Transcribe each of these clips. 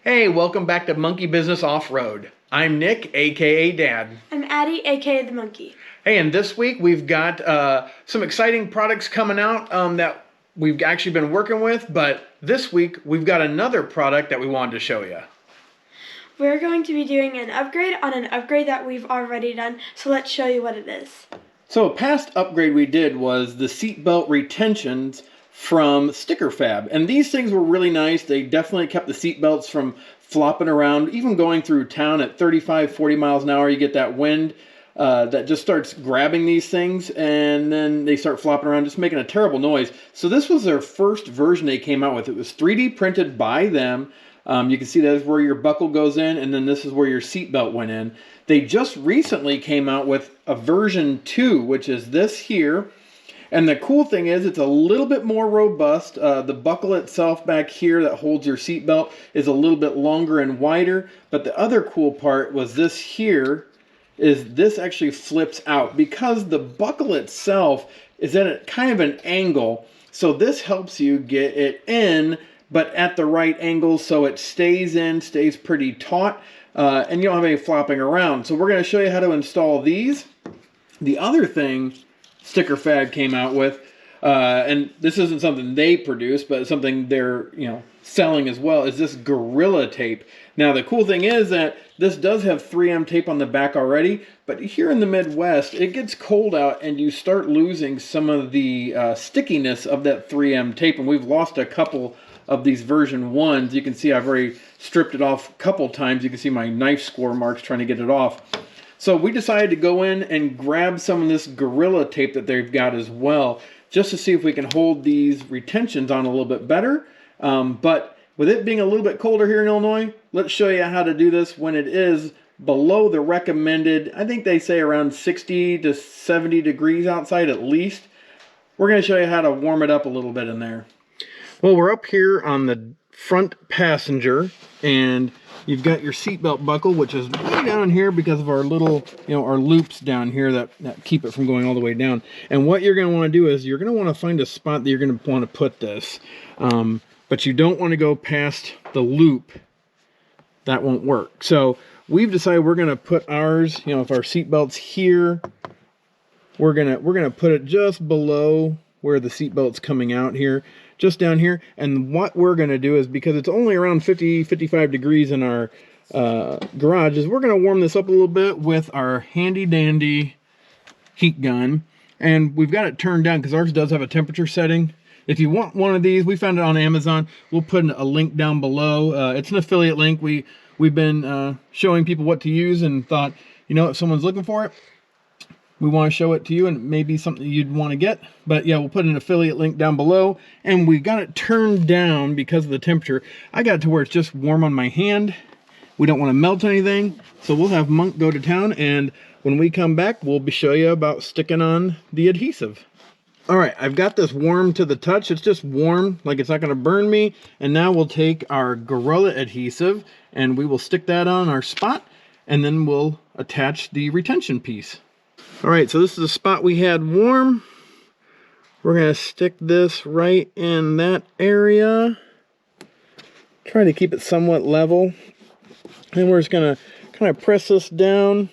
Hey, welcome back to Monkey Business Off-Road. I'm Nick, aka Dad. I'm Addie, aka the Monkey. Hey, and this week we've got some exciting products coming out that we've actually been working with, but this week we've got another product that we wanted to show you. We're going to be doing an upgrade on an upgrade that we've already done, so let's show you what it is. So a past upgrade we did was the seatbelt retentions from Stickerfab, and these things were really nice. They definitely kept the seatbelts from flopping around, even going through town at 35, 40 miles an hour. You get that wind that just starts grabbing these things, and then they start flopping around, just making a terrible noise. So this was their first version they came out with. It was 3D printed by them. You can see that is where your buckle goes in, and then this is where your seatbelt went in. They just recently came out with a version 2, which is this here. And the cool thing is it's a little bit more robust. The buckle itself back here that holds your seatbelt is a little bit longer and wider. But the other cool part was this here, is this actually flips out because the buckle itself is at a kind of an angle. So this helps you get it in, but at the right angle so it stays in, stays pretty taut, and you don't have any flopping around. So we're going to show you how to install these. The other thing Stickerfab came out with, and this isn't something they produce, but something they're selling as well, is this Gorilla Tape. Now the cool thing is that this does have 3M tape on the back already, but here in the Midwest it gets cold out and you start losing some of the stickiness of that 3M tape, and we've lost a couple of these version 1s. You can see I've already stripped it off a couple times. You can see my knife score marks trying to get it off. So we decided to go in and grab some of this Gorilla Tape that they've got as well, just to see if we can hold these retentions on a little bit better. But with it being a little bit colder here in Illinois, let's show you how to do this when it is below the recommended, I think they say around 60 to 70 degrees outside at least. We're going to show you how to warm it up a little bit in there. Well, we're up here on the front passenger, and you've got your seatbelt buckle, which is way down here because of our little, our loops down here that keep it from going all the way down. And what you're going to want to do is you're going to want to find a spot that you're going to want to put this. But you don't want to go past the loop. That won't work. So we've decided we're going to put ours, if our seatbelt's here, we're gonna put it just below where the seatbelt's coming out here, just down here. And what we're going to do is, because it's only around 50-55 degrees in our garage, is we're going to warm this up a little bit with our handy dandy heat gun. And we've got it turned down because ours does have a temperature setting. If you want one of these, we found it on Amazon. We'll put a link down below. It's an affiliate link. We've been showing people what to use and thought, if someone's looking for it, we want to show it to you, and maybe something you'd want to get. But yeah, we'll put an affiliate link down below. And we got it turned down because of the temperature. I got it to where it's just warm on my hand. We don't want to melt anything. So we'll have Monk go to town, and when we come back, we'll show you about sticking on the adhesive. All right, I've got this warm to the touch. It's just warm, like it's not going to burn me. And now we'll take our Gorilla adhesive and we will stick that on our spot, and then we'll attach the retention piece. All right, so this is the spot we had warm. We're going to stick this right in that area. Try to keep it somewhat level. And we're just going to kind of press this down,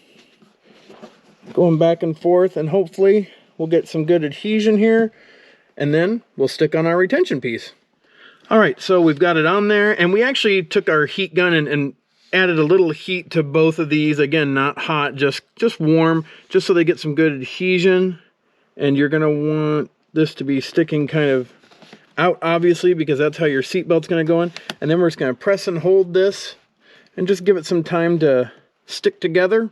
going back and forth, and hopefully we'll get some good adhesion here. And then we'll stick on our retention piece. All right, so we've got it on there, and we actually took our heat gun and added a little heat to both of these. Again, not hot, just warm, just so they get some good adhesion. And you're going to want this to be sticking kind of out, obviously, because that's how your seatbelt's going to go in. And then we're just going to press and hold this and just give it some time to stick together.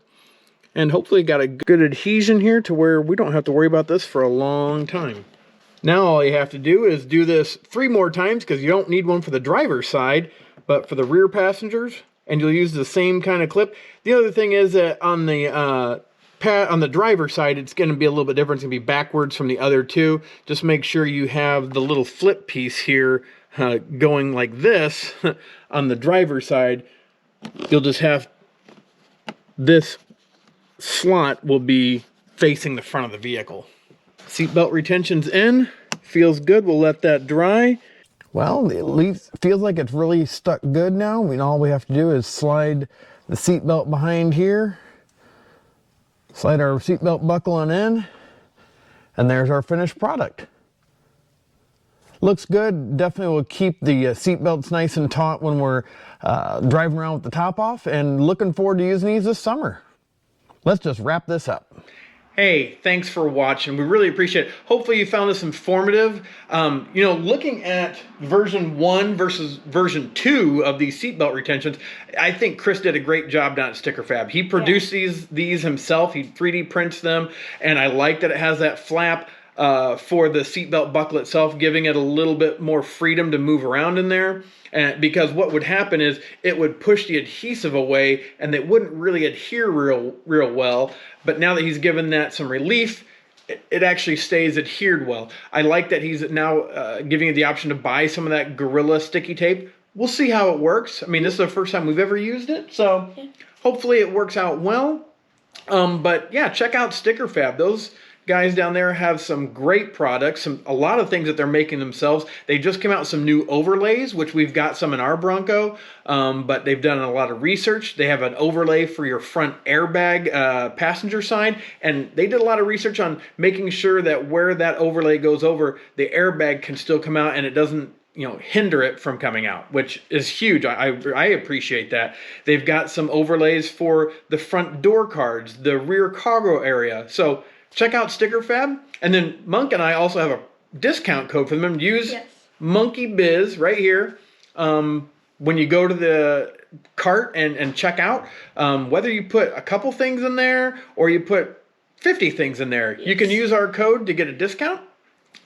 And hopefully got a good adhesion here to where we don't have to worry about this for a long time. Now all you have to do is do this 3 more times, because you don't need one for the driver's side, but for the rear passengers. And you'll use the same kind of clip. The other thing is that on the driver's side, it's going to be a little bit different. It's going to be backwards from the other two. Just make sure you have the little flip piece here going like this on the driver's side. You'll just have this slot will be facing the front of the vehicle. Seatbelt retention's in. Feels good. We'll let that dry. Well, it leaves, feels like it's really stuck good now. All we have to do is slide the seat belt behind here, slide our seat belt buckle on in, and there's our finished product. Looks good. Definitely will keep the seat belts nice and taut when we're driving around with the top off, and looking forward to using these this summer. Let's just wrap this up. Hey, thanks for watching. We really appreciate it. Hopefully you found this informative. Looking at version 1 versus version 2 of these seatbelt retentions, I think Chris did a great job down at Stickerfab. He produced these himself. He 3D prints them, and I like that it has that flap for the seatbelt buckle itself, giving it a little bit more freedom to move around in there. And because what would happen is it would push the adhesive away and it wouldn't really adhere real well. But now that he's given that some relief, it actually stays adhered well. I like that he's now giving you the option to buy some of that Gorilla sticky tape. We'll see how it works. I mean, this is the first time we've ever used it, so hopefully it works out well. But yeah, check out Stickerfab. Those guys down there have some great products, a lot of things that they're making themselves. They just came out with some new overlays, which we've got some in our Bronco, but they've done a lot of research. They have an overlay for your front airbag passenger side, and they did a lot of research on making sure that where that overlay goes over, the airbag can still come out and it doesn't hinder it from coming out, which is huge. I appreciate that. They've got some overlays for the front door cards, the rear cargo area. So check out Stickerfab. And then Monk and I also have a discount code for them. Use Monkey Biz right here. When you go to the cart and check out, whether you put a couple things in there or you put 50 things in there, you can use our code to get a discount.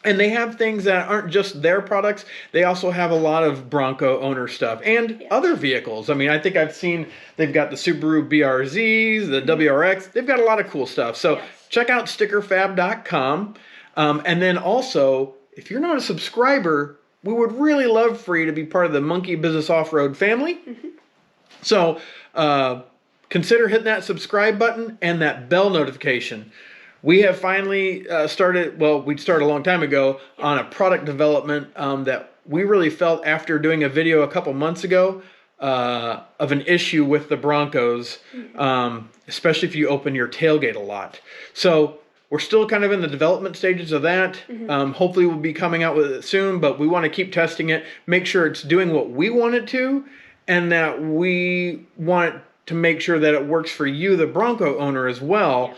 And they have things that aren't just their products. They also have a lot of Bronco owner stuff and other vehicles. I mean, I think I've seen they've got the Subaru BRZs, the WRX. They've got a lot of cool stuff. So check out stickerfab.com. And then also, if you're not a subscriber, we would really love for you to be part of the Monkey Business Off-Road family. So consider hitting that subscribe button and that bell notification. We have finally started, well, we started a long time ago on a product development that we really felt after doing a video a couple months ago of an issue with the Broncos, especially if you open your tailgate a lot. So we're still kind of in the development stages of that. Hopefully we'll be coming out with it soon, but we want to keep testing it, make sure it's doing what we want it to, and that we want to make sure that it works for you, the Bronco owner, as well.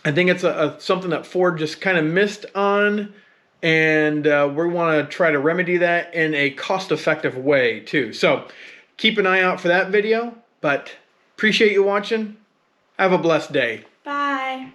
I think it's something that Ford just kind of missed on, and we want to try to remedy that in a cost-effective way too. So keep an eye out for that video, but appreciate you watching. Have a blessed day. Bye.